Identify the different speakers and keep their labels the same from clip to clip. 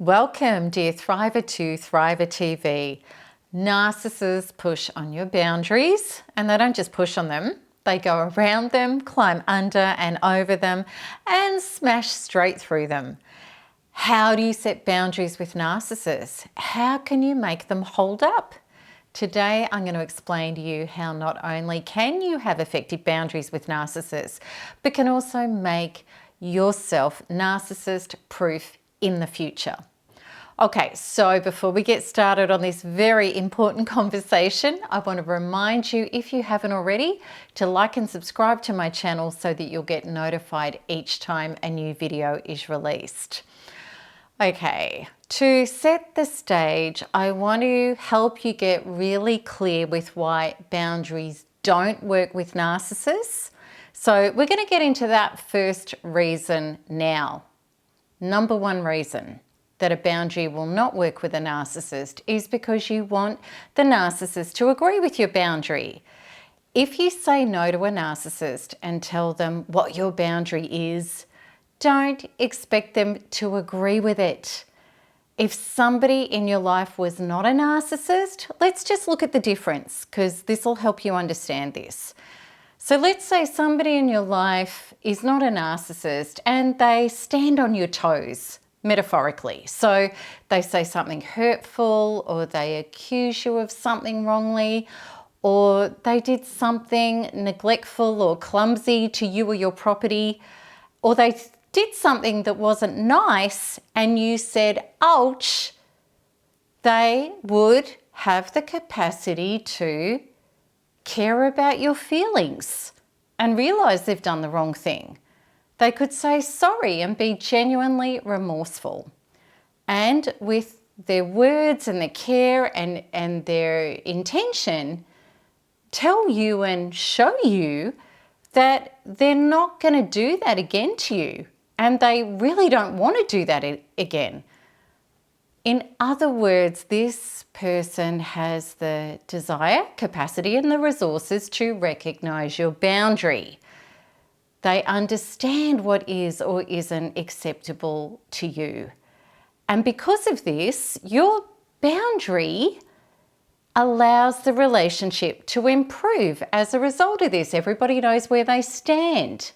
Speaker 1: Welcome, dear Thriver to Thriver TV. Narcissists push on your boundaries, and they don't just push on them, they go around them, climb under and over them, and smash straight through them. How do you set boundaries with narcissists? How can you make them hold up? Today, I'm going to explain to you how not only can you have effective boundaries with narcissists, but can also make yourself narcissist-proof in the future. Okay, so before we get started on this very important conversation, I want to remind you, if you haven't already, to like and subscribe to my channel so that you'll get notified each time a new video is released. Okay, to set the stage, I want to help you get really clear with why boundaries don't work with narcissists. So we're going to get into that first reason now. Number one reason that a boundary will not work with a narcissist is because you want the narcissist to agree with your boundary. If you say no to a narcissist and tell them what your boundary is, don't expect them to agree with it. If somebody in your life was not a narcissist, let's just look at the difference, because this will help you understand this. So let's say somebody in your life is not a narcissist and they stand on your toes, metaphorically. So they say something hurtful, or they accuse you of something wrongly, or they did something neglectful or clumsy to you or your property, or they did something that wasn't nice and you said, ouch. They would have the capacity to care about your feelings and realize they've done the wrong thing. They could say sorry and be genuinely remorseful. And with their words and their care and their intention, tell you and show you that they're not going to do that again to you. And they really don't want to do that again. In other words, this person has the desire, capacity, and the resources to recognize your boundary. They understand what is or isn't acceptable to you. And because of this, your boundary allows the relationship to improve as a result of this. Everybody knows where they stand.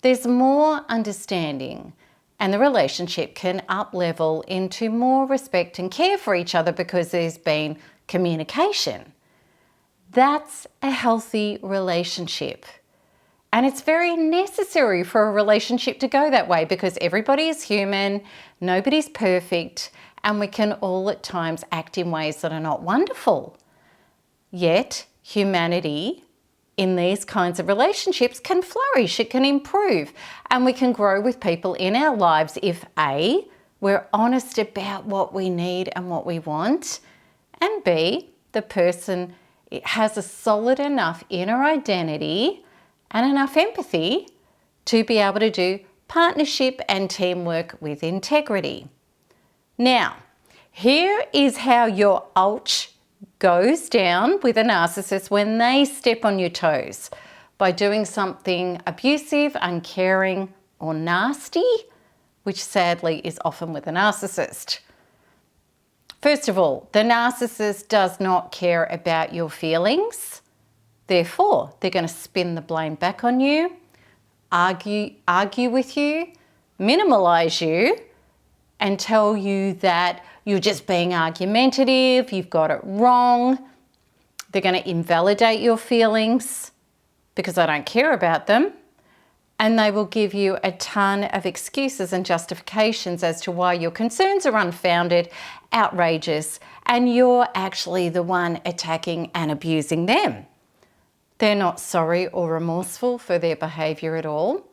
Speaker 1: There's more understanding, and the relationship can up-level into more respect and care for each other because there's been communication. That's a healthy relationship. And it's very necessary for a relationship to go that way, because everybody is human, nobody's perfect, and we can all at times act in ways that are not wonderful. Yet, humanity in these kinds of relationships can flourish, it can improve, and we can grow with people in our lives if A, we're honest about what we need and what we want, and B, the person has a solid enough inner identity and enough empathy to be able to do partnership and teamwork with integrity. Now, here is how your ouch goes down with a narcissist when they step on your toes, by doing something abusive, uncaring, or nasty, which sadly is often with a narcissist. First of all, the narcissist does not care about your feelings. Therefore, they're going to spin the blame back on you, argue with you, minimalize you, and tell you that you're just being argumentative, you've got it wrong. They're going to invalidate your feelings because they don't care about them. And they will give you a ton of excuses and justifications as to why your concerns are unfounded, outrageous, and you're actually the one attacking and abusing them. They're not sorry or remorseful for their behaviour at all.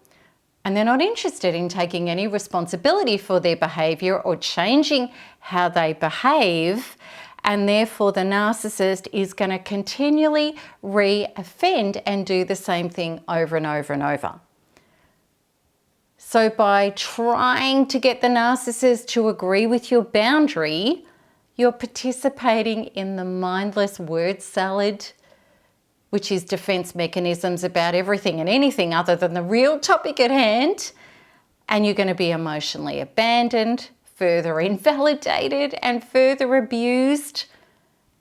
Speaker 1: And they're not interested in taking any responsibility for their behaviour or changing how they behave. And therefore, the narcissist is going to continually re-offend and do the same thing over and over and over. So by trying to get the narcissist to agree with your boundary, you're participating in the mindless word salad, which is defense mechanisms about everything and anything other than the real topic at hand, and you're going to be emotionally abandoned, further invalidated and further abused.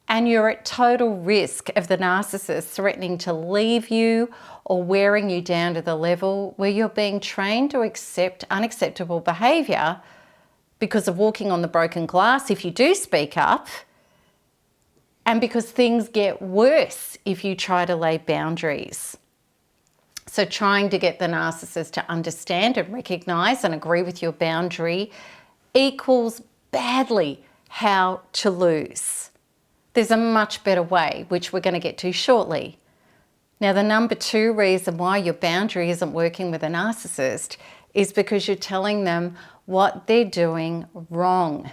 Speaker 1: And you're at total risk of the narcissist threatening to leave you or wearing you down to the level where you're being trained to accept unacceptable behaviour because of walking on the broken glass if you do speak up, and because things get worse if you try to lay boundaries. So trying to get the narcissist to understand and recognise and agree with your boundary equals badly how to lose. There's a much better way, which we're going to get to shortly. Now, the number 2 reason why your boundary isn't working with a narcissist is because you're telling them what they're doing wrong.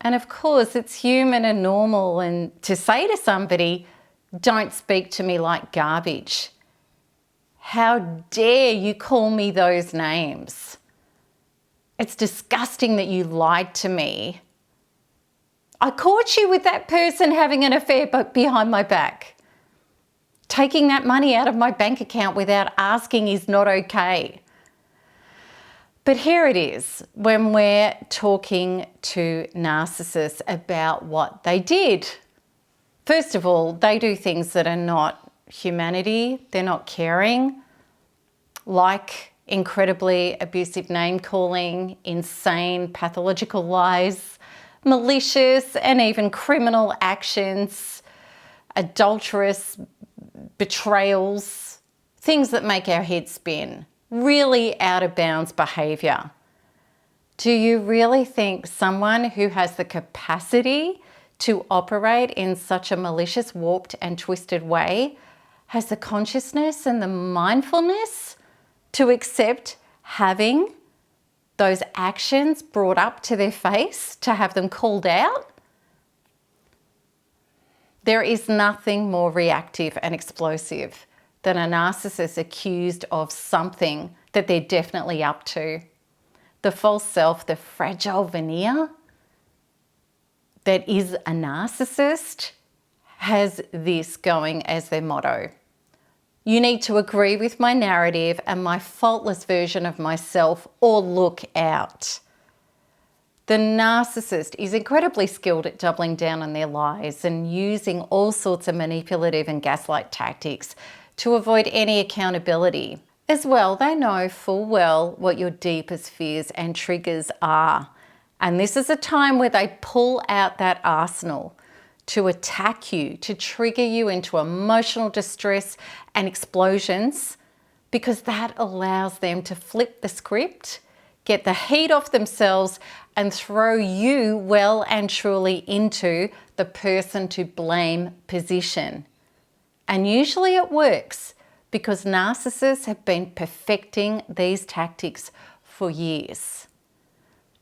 Speaker 1: And of course, it's human and normal and to say to somebody, don't speak to me like garbage. How dare you call me those names? It's disgusting that you lied to me. I caught you with that person having an affair behind my back. Taking that money out of my bank account without asking is not okay. But here it is when we're talking to narcissists about what they did. First of all, they do things that are not humanity, they're not caring, like incredibly abusive name calling, insane pathological lies, malicious and even criminal actions, adulterous betrayals, things that make our heads spin, really out of bounds behaviour. Do you really think someone who has the capacity to operate in such a malicious, warped and twisted way has the consciousness and the mindfulness to accept having those actions brought up to their face, to have them called out? There is nothing more reactive and explosive than a narcissist accused of something that they're definitely up to. The false self, the fragile veneer that is a narcissist has this going as their motto. You need to agree with my narrative and my faultless version of myself, or look out. The narcissist is incredibly skilled at doubling down on their lies and using all sorts of manipulative and gaslight tactics to avoid any accountability. As well, they know full well what your deepest fears and triggers are. And this is a time where they pull out that arsenal to attack you, to trigger you into emotional distress and explosions, because that allows them to flip the script, get the heat off themselves, and throw you well and truly into the person to blame position. And usually it works because narcissists have been perfecting these tactics for years.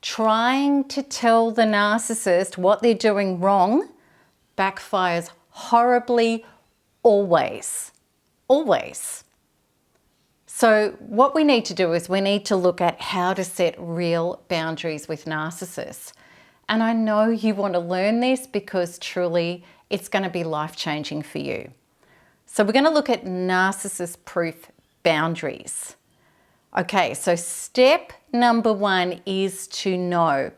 Speaker 1: Trying to tell the narcissist what they're doing wrong backfires horribly always. Always. So what we need to do is we need to look at how to set real boundaries with narcissists. And I know you want to learn this because truly it's going to be life-changing for you. So we're going to look at narcissist-proof boundaries. Okay, so step number 1 is to know.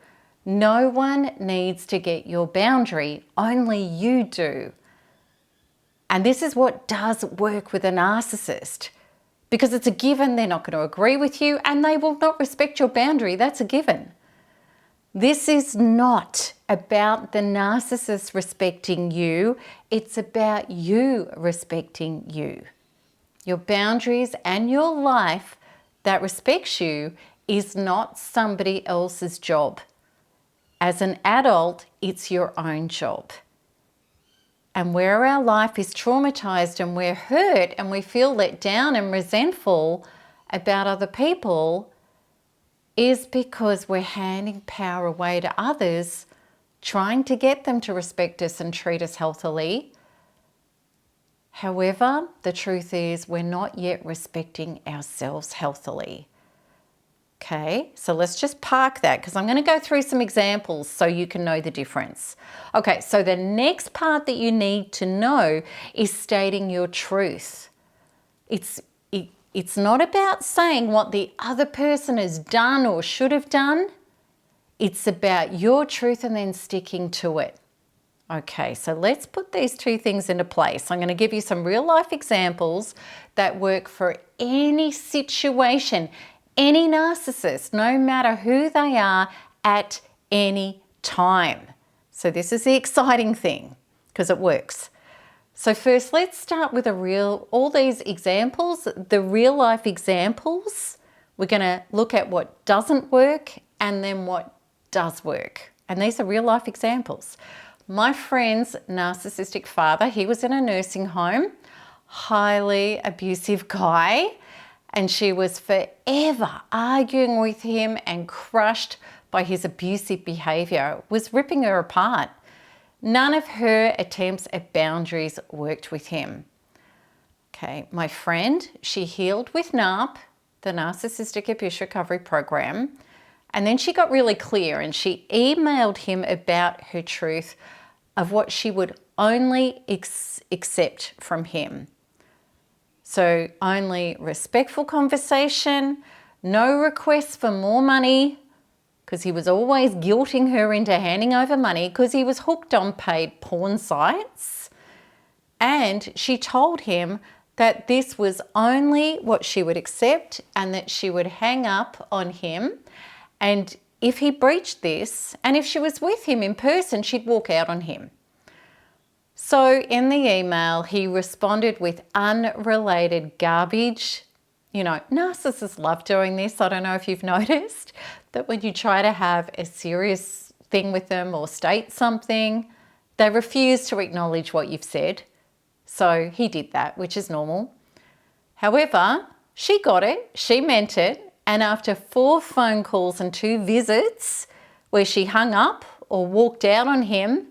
Speaker 1: No one needs to get your boundary, only you do. And this is what does work with a narcissist, because it's a given they're not going to agree with you and they will not respect your boundary. That's a given. This is not about the narcissist respecting you. It's about you respecting you. Your boundaries and your life that respects you is not somebody else's job. As an adult, it's your own job. And where our life is traumatized and we're hurt and we feel let down and resentful about other people is because we're handing power away to others, trying to get them to respect us and treat us healthily. However, the truth is we're not yet respecting ourselves healthily. Okay, so let's just park that because I'm going to go through some examples so you can know the difference. Okay, so the next part that you need to know is stating your truth. It's not about saying what the other person has done or should have done. It's about your truth and then sticking to it. Okay, so let's put these two things into place. I'm going to give you some real life examples that work for any situation, any narcissist, no matter who they are at any time. So this is the exciting thing because it works. So first, let's start with all these examples, the real life examples. We're going to look at what doesn't work and then what does work. And these are real life examples. My friend's narcissistic father, he was in a nursing home, highly abusive guy, and she was forever arguing with him and crushed by his abusive behavior, was ripping her apart. None of her attempts at boundaries worked with him. Okay, my friend, she healed with NARP, the Narcissistic Abuse Recovery Program, and then she got really clear and she emailed him about her truth of what she would only accept from him. So only respectful conversation, no requests for more money, because he was always guilting her into handing over money because he was hooked on paid porn sites. And she told him that this was only what she would accept and that she would hang up on him. And if he breached this, and if she was with him in person, she'd walk out on him. So in the email, he responded with unrelated garbage. You know, narcissists love doing this. I don't know if you've noticed that when you try to have a serious thing with them or state something, they refuse to acknowledge what you've said. So he did that, which is normal. However, she got it, she meant it, and after 4 phone calls and 2 visits where she hung up or walked out on him,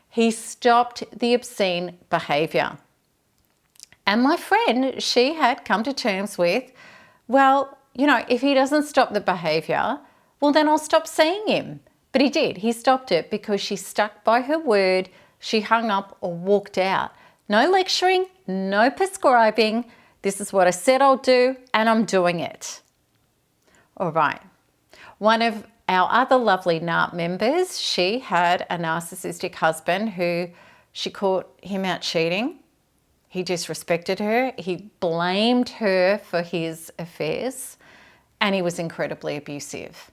Speaker 1: he stopped the obscene behaviour. And my friend, she had come to terms with, well, you know, if he doesn't stop the behaviour, well, then I'll stop seeing him. But he did. He stopped it because she stuck by her word. She hung up or walked out. No lecturing, no prescribing. This is what I said I'll do, and I'm doing it. All right. One of our other lovely NARP members, she had a narcissistic husband who she caught him out cheating. He disrespected her. He blamed her for his affairs, and he was incredibly abusive.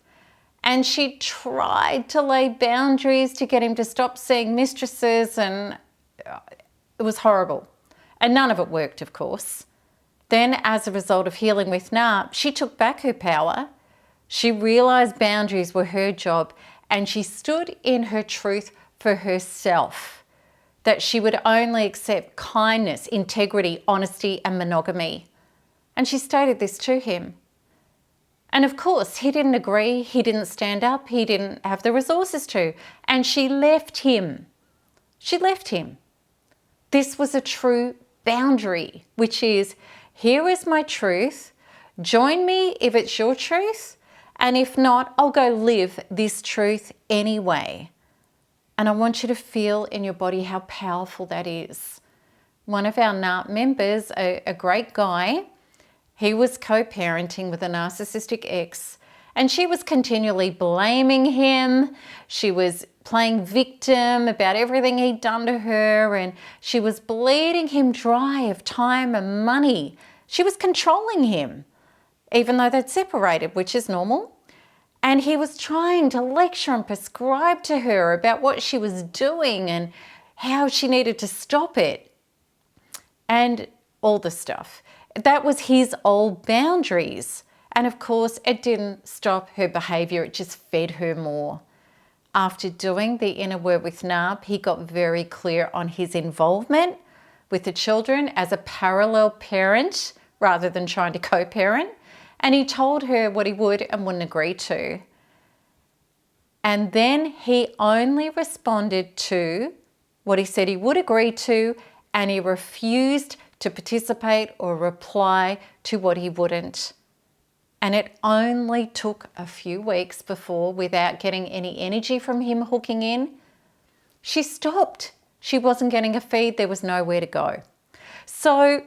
Speaker 1: And she tried to lay boundaries to get him to stop seeing mistresses, and it was horrible. And none of it worked, of course. Then, as a result of healing with NARP, she took back her power. She realized boundaries were her job, and she stood in her truth for herself, that she would only accept kindness, integrity, honesty, and monogamy. And she stated this to him. And of course, he didn't agree, he didn't stand up, he didn't have the resources to, and she left him. She left him. This was a true boundary, which is, here is my truth, join me if it's your truth, and if not, I'll go live this truth anyway. And I want you to feel in your body how powerful that is. One of our NARP members, a great guy, he was co-parenting with a narcissistic ex, and she was continually blaming him. She was playing victim about everything he'd done to her, and she was bleeding him dry of time and money. She was controlling him, even though they'd separated, which is normal. And he was trying to lecture and prescribe to her about what she was doing and how she needed to stop it and all the stuff. That was his old boundaries. And of course, it didn't stop her behaviour, it just fed her more. After doing the inner work with NARP, he got very clear on his involvement with the children as a parallel parent rather than trying to co-parent. And he told her what he would and wouldn't agree to. And then he only responded to what he said he would agree to, and he refused to participate or reply to what he wouldn't. And it only took a few weeks before, without getting any energy from him hooking in, she stopped. She wasn't getting a feed. There was nowhere to go. So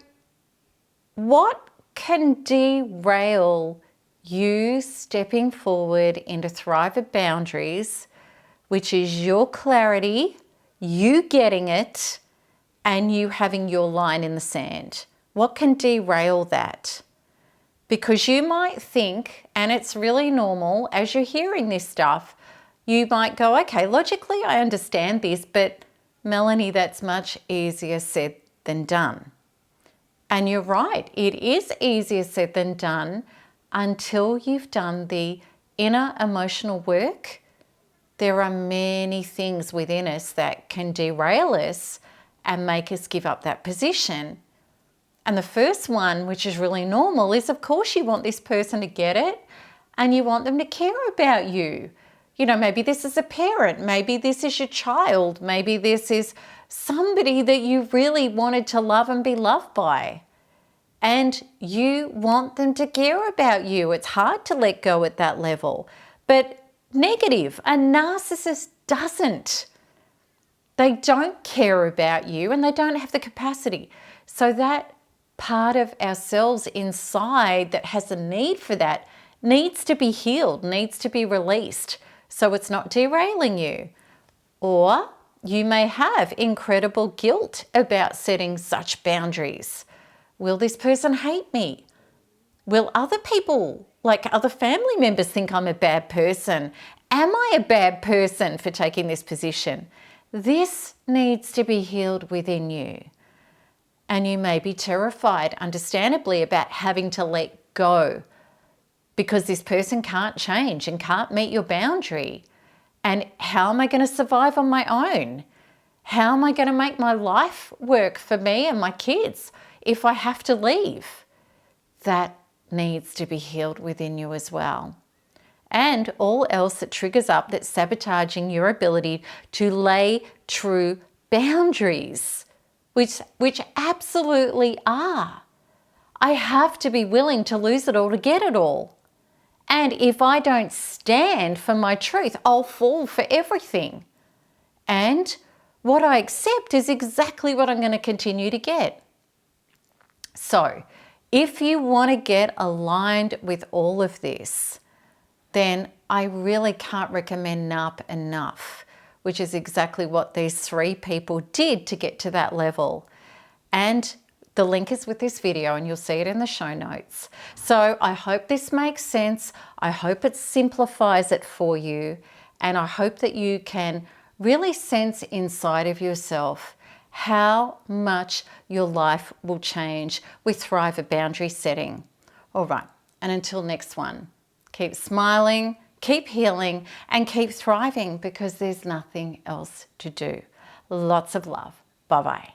Speaker 1: what can derail you stepping forward into Thriver boundaries, which is your clarity, you getting it, and you having your line in the sand. What can derail that? Because you might think, and it's really normal as you're hearing this stuff, you might go, okay, logically I understand this, but Melanie, that's much easier said than done. And you're right, it is easier said than done until you've done the inner emotional work. There are many things within us that can derail us and make us give up that position. And the first one, which is really normal, is of course you want this person to get it and you want them to care about you. You know, maybe this is a parent, maybe this is your child, maybe this is somebody that you really wanted to love and be loved by. And you want them to care about you. It's hard to let go at that level. But negative, a narcissist doesn't. They don't care about you and they don't have the capacity. So that part of ourselves inside that has a need for that needs to be healed, needs to be released, so it's not derailing you. Or you may have incredible guilt about setting such boundaries. Will this person hate me? Will other people, like other family members, think I'm a bad person? Am I a bad person for taking this position? This needs to be healed within you. And you may be terrified, understandably, about having to let go because this person can't change and can't meet your boundary. And how am I going to survive on my own? How am I going to make my life work for me and my kids if I have to leave? That needs to be healed within you as well. And all else that triggers up that's sabotaging your ability to lay true boundaries, which absolutely are. I have to be willing to lose it all to get it all. And if I don't stand for my truth, I'll fall for everything. And what I accept is exactly what I'm going to continue to get. So, if you want to get aligned with all of this, then I really can't recommend NARP enough, which is exactly what these three people did to get to that level. And the link is with this video and you'll see it in the show notes. So I hope this makes sense. I hope it simplifies it for you. And I hope that you can really sense inside of yourself how much your life will change with Thriver boundary setting. All right, and until next one, keep smiling, keep healing, and keep thriving because there's nothing else to do. Lots of love. Bye-bye.